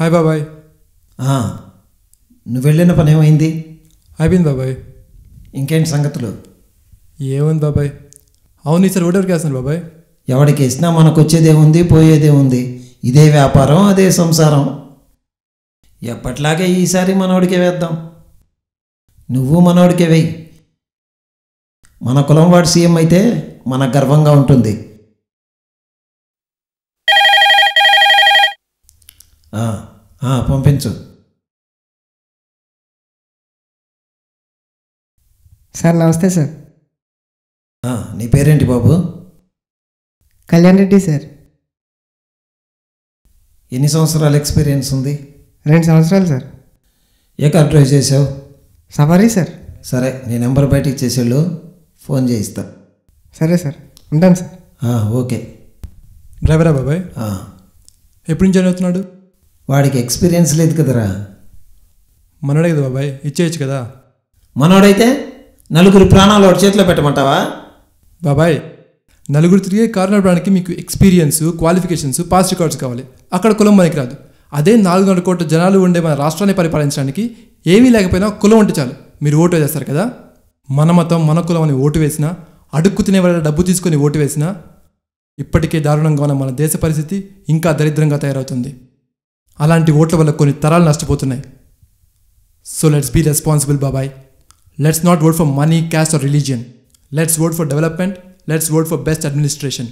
Hi బాబాయ్. నువ్వు వెళ్ళిన పని ఏమైంది? అయిపోయింది బాబాయ్. ఇంకేంటి సంగతులు? ఏముంది బాబాయ్. అవును, ఈసారి ఓటెవరికి వేస్తున్నాను బాబాయ్? ఎవరికి వేసినా మనకు వచ్చేదేముంది, పోయేదేముంది. ఇదే వ్యాపారం, అదే సంసారం. ఎప్పట్లాగే ఈసారి మనోడికే వేద్దాం. నువ్వు మనోడికే వేయి. మన కులం వాడు సీఎం అయితే మనకు గర్వంగా ఉంటుంది. పంపించు. సార్ నమస్తే సార్. నీ పేరేంటి బాబు? కళ్యాణ్ రెడ్డి సార్. ఎన్ని సంవత్సరాల ఎక్స్పీరియన్స్ ఉంది? 2 సంవత్సరాలు సార్. ఏ కార్ డ్రైవ్ చేసావు? Safari sir. సరే, నీ నెంబర్ బయటికి చేసేళ్ళు, ఫోన్ చేయిస్తా. సరే సార్, ఉంటాను సార్. ఓకే. డ్రైవరా బాబాయ్? ఎప్పుడు నుంచి జాయిన్ అవుతున్నాడు? వాడికి ఎక్స్పీరియన్స్ లేదు కదరా. మనోడే కదా బాబాయ్, ఇచ్చేయచ్చు కదా. మనోడైతే నలుగురు ప్రాణాలు వాడి చేతిలో పెట్టమంటావా? బాబాయ్, నలుగురు తిరిగే కారు నడపడానికి మీకు ఎక్స్పీరియన్స్, క్వాలిఫికేషన్స్, పాస్ రికార్డ్స్ కావాలి. అక్కడ కులం మనకి రాదు. అదే 400 కోట్ల జనాలు ఉండే మన రాష్ట్రాన్ని పరిపాలించడానికి ఏమీ లేకపోయినా కులం ఉంటే చాలు, మీరు ఓటు వేస్తారు కదా. మన మతం, మన కులం అని ఓటు వేసినా, అడుక్కు తినే వాళ్ళ డబ్బు తీసుకొని ఓటు వేసినా, ఇప్పటికే దారుణంగా ఉన్న మన దేశ పరిస్థితి ఇంకా దరిద్రంగా తయారవుతుంది. అలాంటి ఓట్ల వల్ల కొన్ని తరాలు నష్టపోతున్నాయి. సో లెట్స్ బీ రెస్పాన్సిబుల్ బాబాయ్. Let's not vote for money, caste or religion. Let's vote for development. Let's vote for best administration.